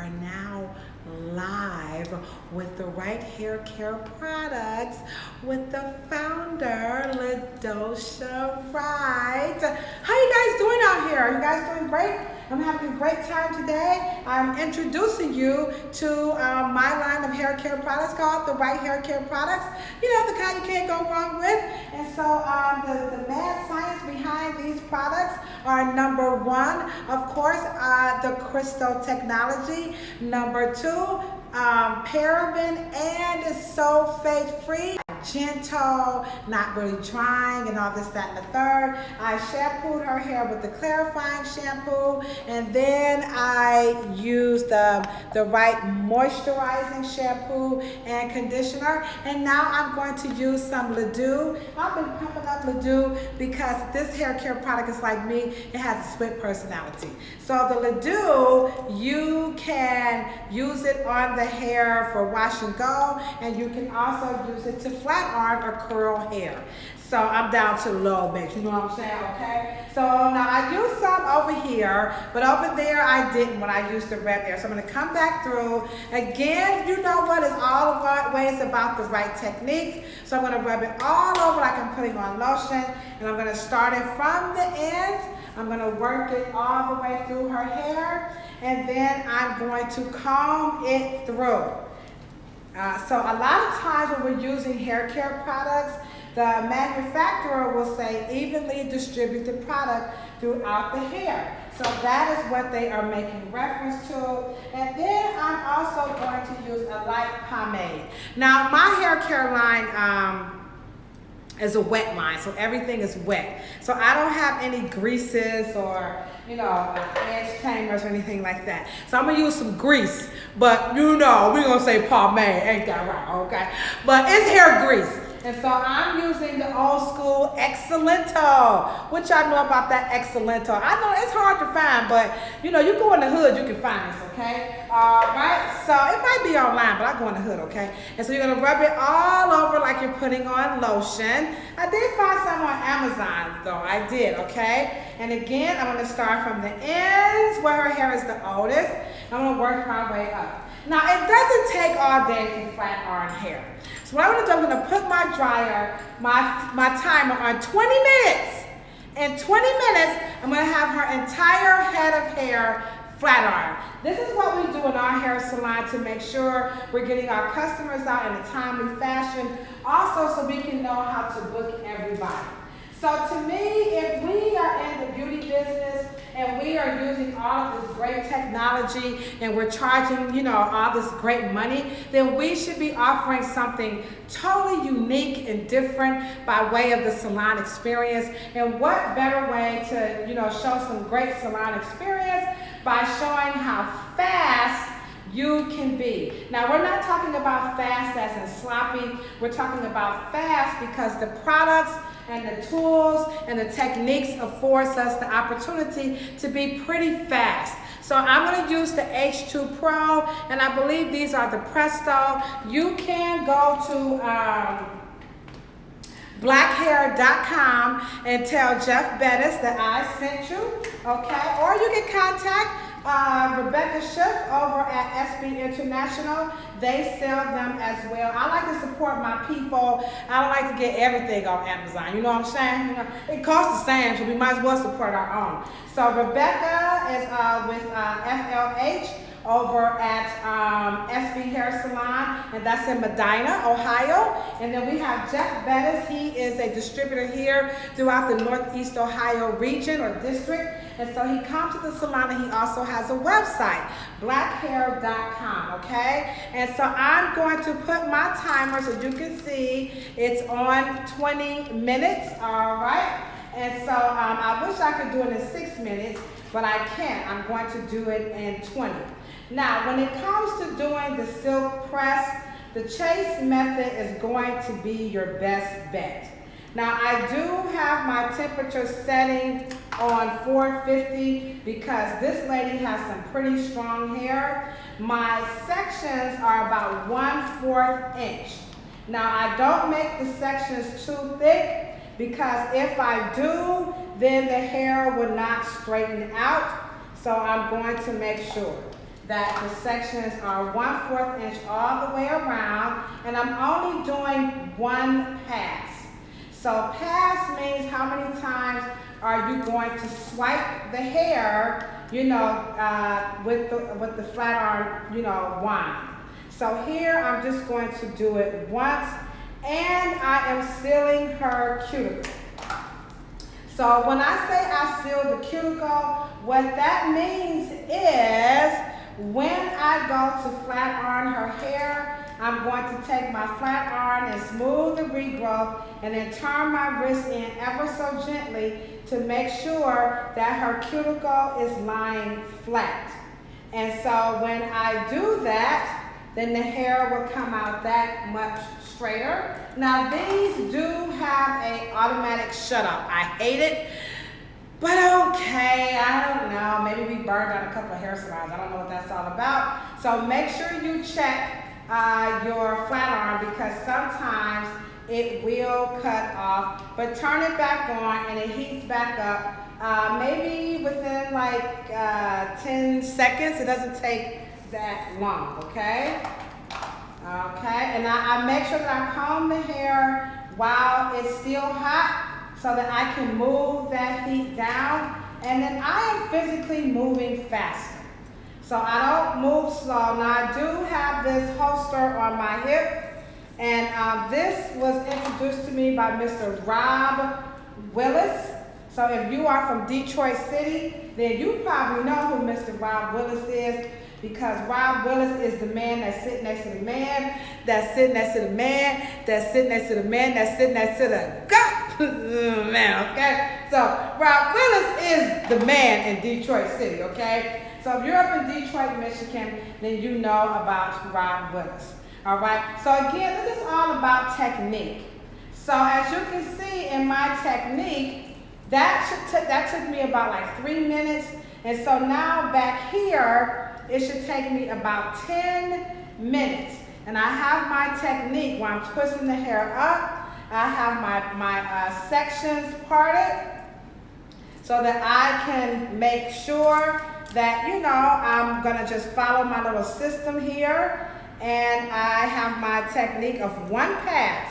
are now live with the right hair care products with the founder, LaDosha Wright. How you guys doing out here? Are you guys doing great? I'm having a great time today. I'm introducing you to my line of hair care products called the Right Hair Care Products. You know, the kind you can't go wrong with. And so the mad science behind these products are number one, of course, the crystal technology. Number two, paraben and sulfate free. Gentle, not really drying and all this, that, and the third. I shampooed her hair with the clarifying shampoo, and then I used the right moisturizing shampoo and conditioner, and now I'm going to use some Ledoux. I've been pumping up Ledoux because this hair care product is like me, it has a split personality. So the Ledoux, you can use it on the hair for wash and go, and you can also use it to flat iron or curl hair. So I'm down to low mix, you know what I'm saying, okay? So now I used some over here, but over there I didn't when I used the red there. So I'm gonna come back through. Again, you know what, it's all ways about the right technique. So I'm gonna rub it all over like I'm putting on lotion, and I'm gonna start it from the ends. I'm gonna work it all the way through her hair, and then I'm going to comb it through. So a lot of times when we're using hair care products, the manufacturer will say evenly distribute the product throughout the hair. So that is what they are making reference to. And then I'm also going to use a light pomade. Now my hair care line is a wet line, so everything is wet. So I don't have any greases or, you know, edge tamers or anything like that. So I'm gonna use some grease, but you know, we're gonna say pomade, ain't that right, okay? But it's hair grease. And so I'm using the old school Excellento. What y'all know about that Excellento? I know it's hard to find, but you know, you go in the hood, you can find this, okay? All right, so it might be online, but I go in the hood, okay? And so you're gonna rub it all over like you're putting on lotion. I did find some on Amazon though, I did, okay? And again, I'm gonna start from the ends where her hair is the oldest. I'm gonna work my way up. Now, it doesn't take all day to flat iron hair. So what I'm gonna do, I'm gonna put my dryer, my timer on 20 minutes. In 20 minutes, I'm gonna have her entire head of hair flat iron. This is what we do in our hair salon to make sure we're getting our customers out in a timely fashion. Also, so we can know how to book everybody. So to me, if we are in the beauty business and we are using all of this great technology and we're charging, you know, all this great money, then we should be offering something totally unique and different by way of the salon experience. And what better way to, you know, show some great salon experience by showing how fast you can be. Now, we're not talking about fast as in sloppy. We're talking about fast because the products and the tools and the techniques affords us the opportunity to be pretty fast. So I'm going to use the H2 Pro, and I believe these are the Presto. You can go to blackhair.com and tell Jeff Bettis that I sent you, okay? Or you can contact Rebecca Schiff over at SB International. They sell them as well. I like to support my people. I don't like to get everything off Amazon. You know what I'm saying? You know, it costs the same, so we might as well support our own. So Rebecca is with FLH over at SB Hair Salon, and that's in Medina, Ohio. And then we have Jeff Bettis. He is a distributor here throughout the Northeast Ohio region or district. And so he comes to the salon, and he also has a website, blackhair.com, okay? And so I'm going to put my timer so you can see it's on 20 minutes, all right? And so I wish I could do it in 6 minutes, but I can't. I'm going to do it in 20. Now, when it comes to doing the silk press, the chase method is going to be your best bet. Now, I do have my temperature setting on 450 because this lady has some pretty strong hair. My sections are about 1/4 inch. Now, I don't make the sections too thick because if I do, then the hair would not straighten out. So I'm going to make sure. that the sections are 1/4 inch all the way around, and I'm only doing one pass. So pass means how many times are you going to swipe the hair, you know, with the flat iron, you know, wand. So here I'm just going to do it once, and I am sealing her cuticle. So when I say I seal the cuticle, what that means is when I go to flat iron her hair, I'm going to take my flat iron and smooth the regrowth and then turn my wrist in ever so gently to make sure that her cuticle is lying flat. And so when I do that, then the hair will come out that much straighter. Now these do have an automatic shut off. I hate it, but okay, I don't know. Maybe we burned out a couple of hair salons. I don't know what that's all about. So make sure you check your flat iron, because sometimes it will cut off, but turn it back on and it heats back up maybe within like 10 seconds. It doesn't take that long, okay? Okay, and I make sure that I comb the hair while it's still hot so that I can move that heat down, and then I am physically moving faster. So I don't move slow. Now I do have this holster on my hip, and this was introduced to me by Mr. Rob Willis. So if you are from Detroit City, then you probably know who Mr. Rob Willis is, because Rob Willis is the man that's sitting next to the man, that's sitting next to the man, that's sitting next to the man, that's sitting next to the man, okay? So Rob Willis is the man in Detroit City, okay? So if you're up in Detroit, Michigan, then you know about Rob Willis, all right? So again, this is all about technique. So as you can see in my technique, that took me about like 3 minutes. And so now back here, it should take me about 10 minutes. And I have my technique where I'm twisting the hair up. I have my sections parted so that I can make sure that, you know, I'm gonna just follow my little system here. And I have my technique of one pass.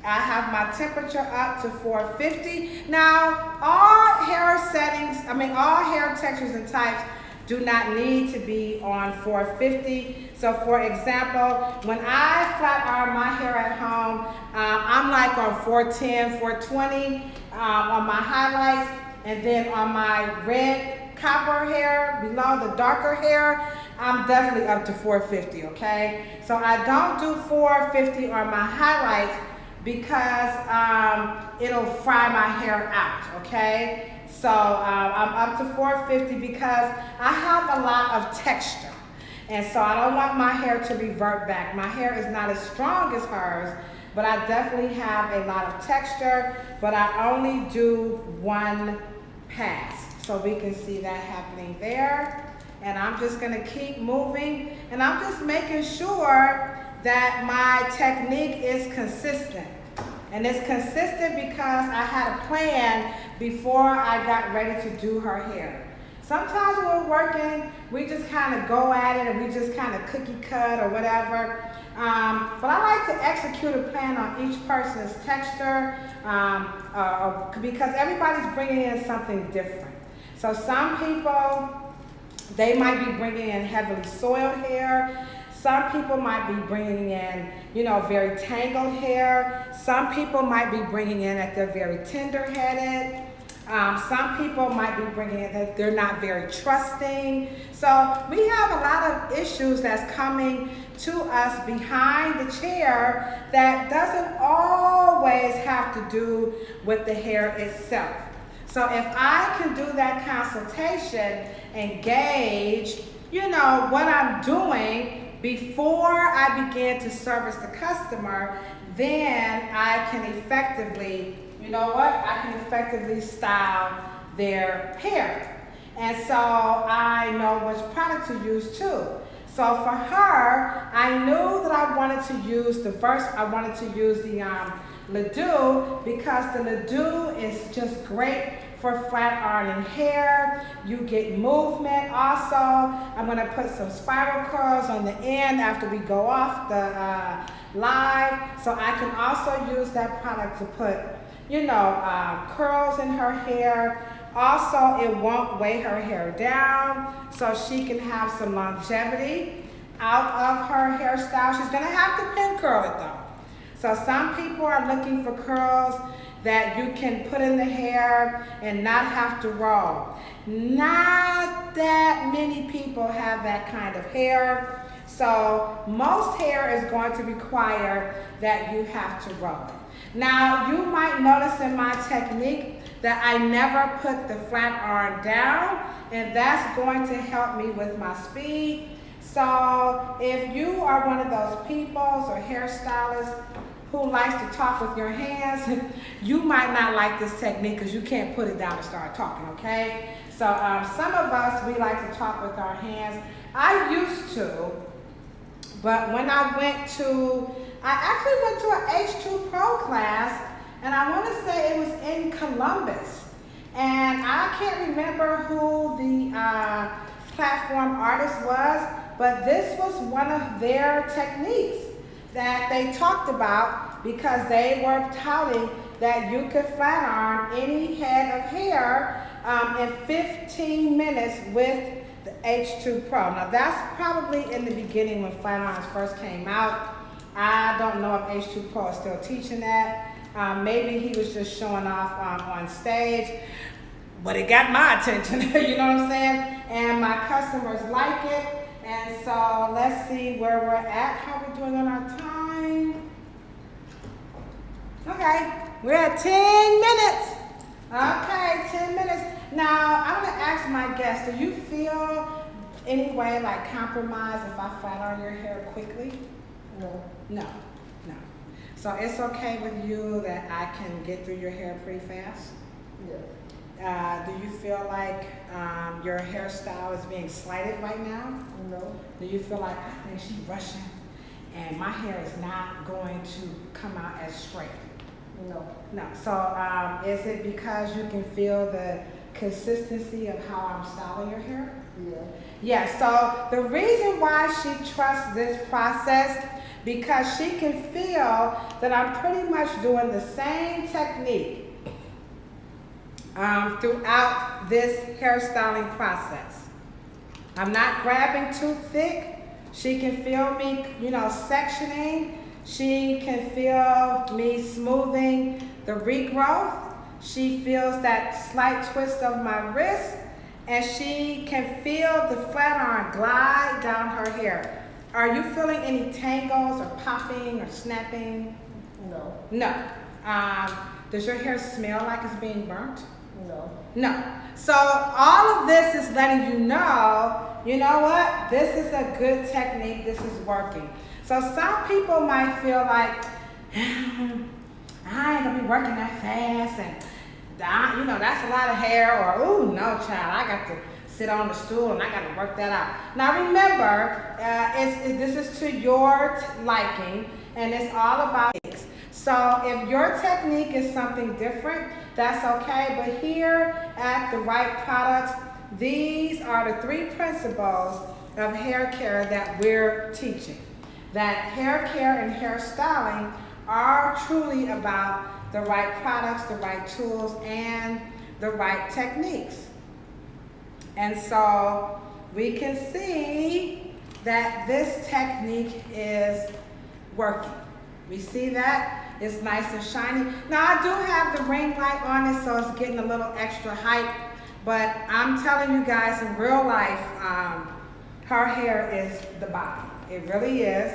I have my temperature up to 450. Now, all hair settings, all hair textures and types do not need to be on 450. So for example, when I flat iron my hair at home, I'm like on 410, 420 on my highlights, and then on my red copper hair, below the darker hair, I'm definitely up to 450, okay? So I don't do 450 on my highlights because it'll fry my hair out, okay? So I'm up to 450 because I have a lot of texture. And so I don't want my hair to revert back. My hair is not as strong as hers, but I definitely have a lot of texture, but I only do one pass. So we can see that happening there. And I'm just gonna keep moving, and I'm just making sure that my technique is consistent. And it's consistent because I had a plan before I got ready to do her hair. Sometimes when we're working, we just kind of go at it and we just kind of cookie cut or whatever. But I like to execute a plan on each person's texture because everybody's bringing in something different. So some people, they might be bringing in heavily soiled hair. Some people might be bringing in, you know, very tangled hair. Some people might be bringing in that they're very tender-headed. Some people might be bringing in that they're not very trusting. So we have a lot of issues that's coming to us behind the chair that doesn't always have to do with the hair itself. So if I can do that consultation and gauge, you know, what I'm doing before I begin to service the customer, then I can effectively, you know what, I can effectively style their hair. And so I know which product to use too. So for her, I knew that I wanted to use the Ledoux, because the Ledoux is just great for flat ironing hair. You get movement also. I'm going to put some spiral curls on the end after we go off the live. So I can also use that product to put, curls in her hair. Also, it won't weigh her hair down, so she can have some longevity out of her hairstyle. She's gonna have to pin curl it though. So some people are looking for curls that you can put in the hair and not have to roll. Not that many people have that kind of hair. So most hair is going to require that you have to roll it. Now you might notice in my technique that I never put the flat iron down, and that's going to help me with my speed. So if you are one of those people or hairstylists who likes to talk with your hands, you might not like this technique because you can't put it down and start talking, okay? So some of us, we like to talk with our hands. I used to, but when I actually went to an H2 Pro class, and I want to say it was in Columbus. And I can't remember who the platform artist was, but this was one of their techniques that they talked about because they were touting that you could flat iron any head of hair in 15 minutes with the H2 Pro. Now that's probably in the beginning when flat irons first came out. I don't know if H2 Pro is still teaching that. Maybe he was just showing off on stage, but it got my attention, you know what I'm saying? And my customers like it. And so let's see where we're at. How are we doing on our time? Okay, we're at 10 minutes. Okay, 10 minutes. Now, I'm gonna ask my guests, do you feel any way like compromise if I flat iron your hair quickly? No. No. So it's okay with you that I can get through your hair pretty fast? Yeah. Do you feel like your hairstyle is being slighted right now? No. Do you feel like, I think she's rushing and my hair is not going to come out as straight? No. No. So is it because you can feel the consistency of how I'm styling your hair? Yeah. Yeah, so the reason why she trusts this process because she can feel that I'm pretty much doing the same technique throughout this hairstyling process. I'm not grabbing too thick. She can feel me, sectioning. She can feel me smoothing the regrowth. She feels that slight twist of my wrist, and she can feel the flat iron glide down her hair. Are you feeling any tangles or popping or snapping? No. No. Does your hair smell like it's being burnt? No. No. So all of this is letting you know what? This is a good technique. This is working. So some people might feel like, I ain't gonna be working that fast, and that's a lot of hair, or ooh, no, child, I got to sit on the stool and I got to work that out. Now remember, this is to your liking, and it's all about it. So if your technique is something different, that's okay. But here at The Right Products, these are the 3 principles of hair care that we're teaching. That hair care and hair styling are truly about the right products, the right tools, and the right techniques. And so we can see that this technique is working. We see that it's nice and shiny. Now I do have the ring light on it, so it's getting a little extra hype, but I'm telling you guys, in real life, her hair is the bomb. It really is.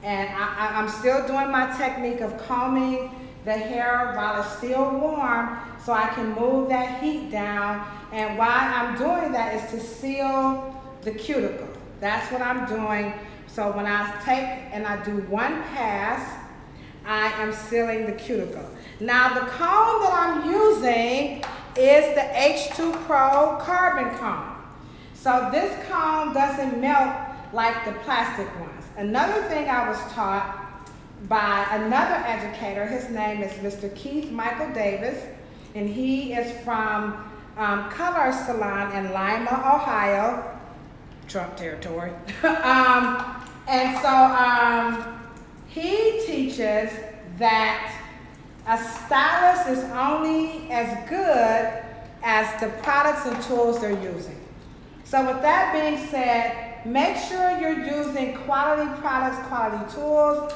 And I'm still doing my technique of combing the hair while it's still warm so I can move that heat down. And why I'm doing that is to seal the cuticle. That's what I'm doing. So when I take and I do one pass, I am sealing the cuticle. Now the comb that I'm using is the H2 Pro carbon comb. So this comb doesn't melt like the plastic ones. Another thing I was taught by another educator, his name is Mr. Keith Michael Davis. and he is from Color Salon in Lima, Ohio, Trump territory. He teaches that a stylist is only as good as the products and tools they're using. So with that being said, make sure you're using quality products, quality tools.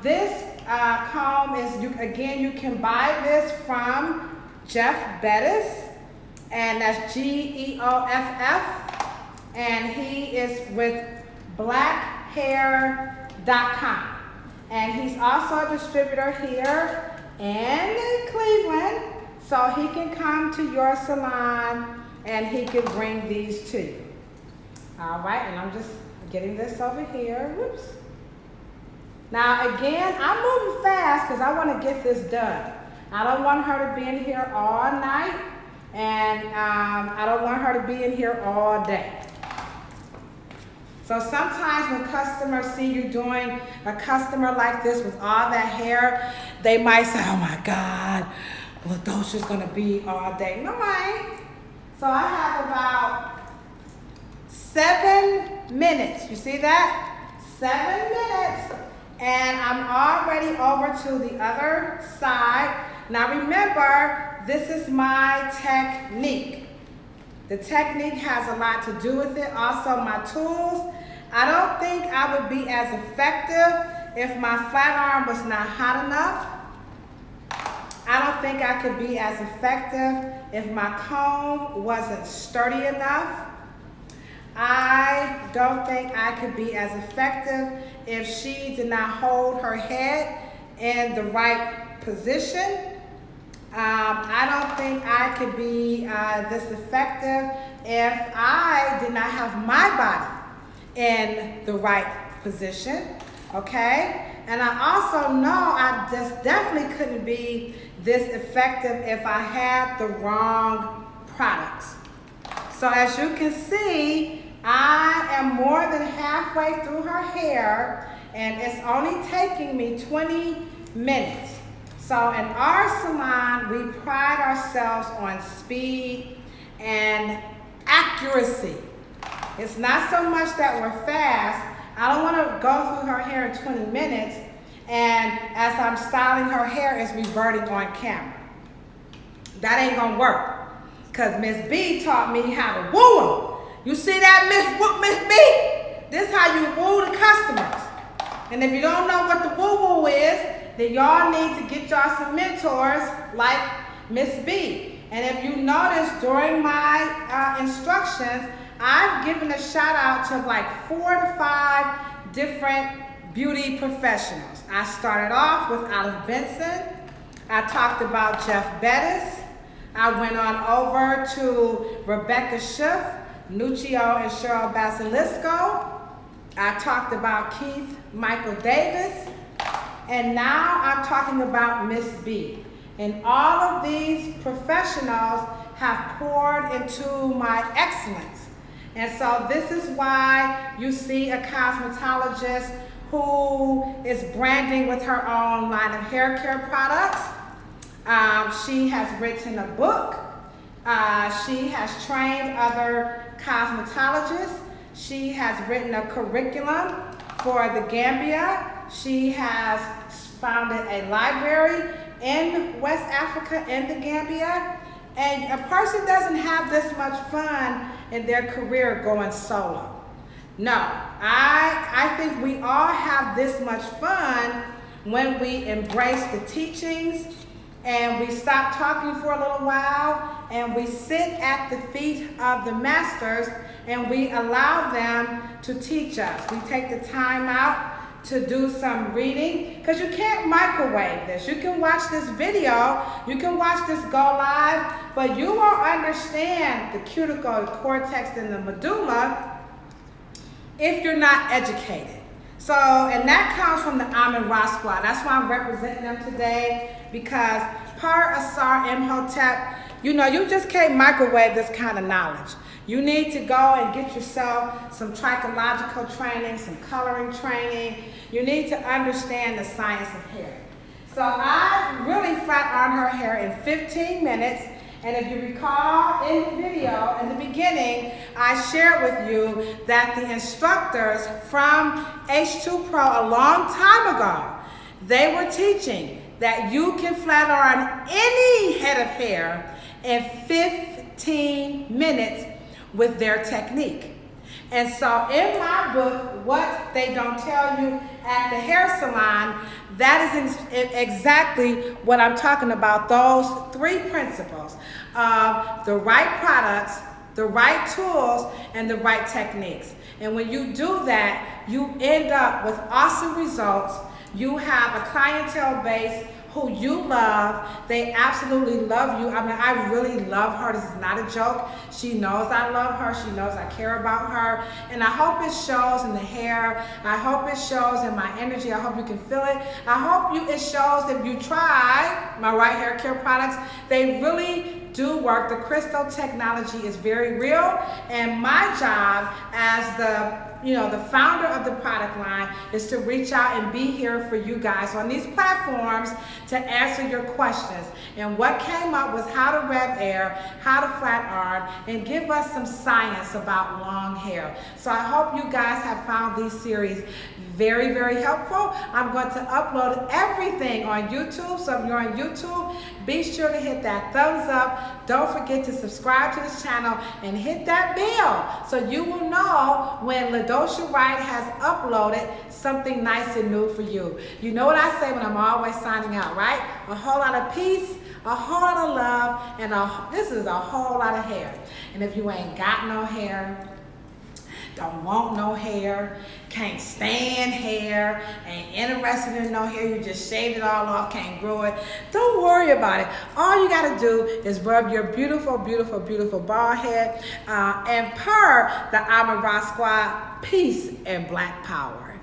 This comb is, you can buy this from Jeff Bettis, and that's Geoff, and he is with blackhair.com. And he's also a distributor here in Cleveland, so he can come to your salon and he can bring these to you. All right, and I'm just getting this over here. Whoops. Now again, I'm moving fast because I want to get this done. I don't want her to be in here all night, and I don't want her to be in here all day. So sometimes when customers see you doing a customer like this with all that hair, they might say, oh my God, LaDosha's gonna be all day. No, I ain't. So I have about 7 minutes. You see that? 7 minutes. And I'm already over to the other side. Now remember, this is my technique. The technique has a lot to do with it. Also my tools. I don't think I would be as effective if my flat iron was not hot enough. I don't think I could be as effective if my comb wasn't sturdy enough. I don't think I could be as effective if she did not hold her head in the right position. I don't think I could be this effective if I did not have my body in the right position, okay? And I also know I just definitely couldn't be this effective if I had the wrong products. So as you can see, I am more than halfway through her hair, and it's only taking me 20 minutes. So in our salon, we pride ourselves on speed and accuracy. It's not so much that we're fast. I don't want to go through her hair in 20 minutes, and as I'm styling her hair, it's reverting on camera. That ain't gonna work, because Miss B taught me how to woo them. You see that, Miss B? This is how you woo the customers. And if you don't know what the woo-woo is, then y'all need to get y'all some mentors like Miss B. And if you notice during my instructions, I've given a shout out to like 4 to 5 different beauty professionals. I started off with Olive Benson. I talked about Jeff Bettis. I went on over to Rebecca Schiff, Nuccio and Cheryl Basilisco. I talked about Keith Michael Davis. And now I'm talking about Miss B. And all of these professionals have poured into my excellence. And so this is why you see a cosmetologist who is branding with her own line of hair care products. She has written a book. She has trained other cosmetologists. She has written a curriculum for the Gambia. She has founded a library in West Africa, in the Gambia. And a person doesn't have this much fun in their career going solo. No, I think we all have this much fun when we embrace the teachings and we stop talking for a little while and we sit at the feet of the masters and we allow them to teach us. We take the time out to do some reading, because you can't microwave this. You can watch this video, you can watch this go live, but you won't understand the cuticle, the cortex, and the medulla if you're not educated. So, and that comes from the Amin Ra Squad. That's why I'm representing them today, because per Asar Imhotep, you know, you just can't microwave this kind of knowledge. You need to go and get yourself some trichological training, some coloring training. You need to understand the science of hair. So I really flat ironed her hair in 15 minutes. And if you recall in the video, in the beginning, I shared with you that the instructors from H2 Pro a long time ago, they were teaching that you can flat iron any head of hair in 15 minutes with their technique. And so in my book, What They Don't Tell You at the Hair Salon, that is exactly what I'm talking about, those 3 principles of the right products, the right tools, and the right techniques. And when you do that, you end up with awesome results. You have a clientele base who you love. They absolutely love you. I mean, I really love her. This is not a joke. She knows I love her. She knows I care about her. And I hope it shows in the hair. I hope it shows in my energy. I hope you can feel it. I hope it shows if you try my right hair care products. They really do work. The crystal technology is very real. And my job as the founder of the product line is to reach out and be here for you guys on these platforms to answer your questions. And what came up was how to rev air, how to flat iron, and give us some science about long hair. So I hope you guys have found these series very, very helpful. I'm going to upload everything on YouTube. So if you're on YouTube, be sure to hit that thumbs up. Don't forget to subscribe to this channel and hit that bell so you will know when LaDosha Wright has uploaded something nice and new for you. You know what I say when I'm always signing out, right? A whole lot of peace, a whole lot of love, and this is a whole lot of hair. And if you ain't got no hair, don't want no hair, can't stand hair, ain't interested in no hair, you just shaved it all off, can't grow it, don't worry about it. All you gotta do is rub your beautiful, beautiful, beautiful bald head and purr the Amara Squad, peace and black power.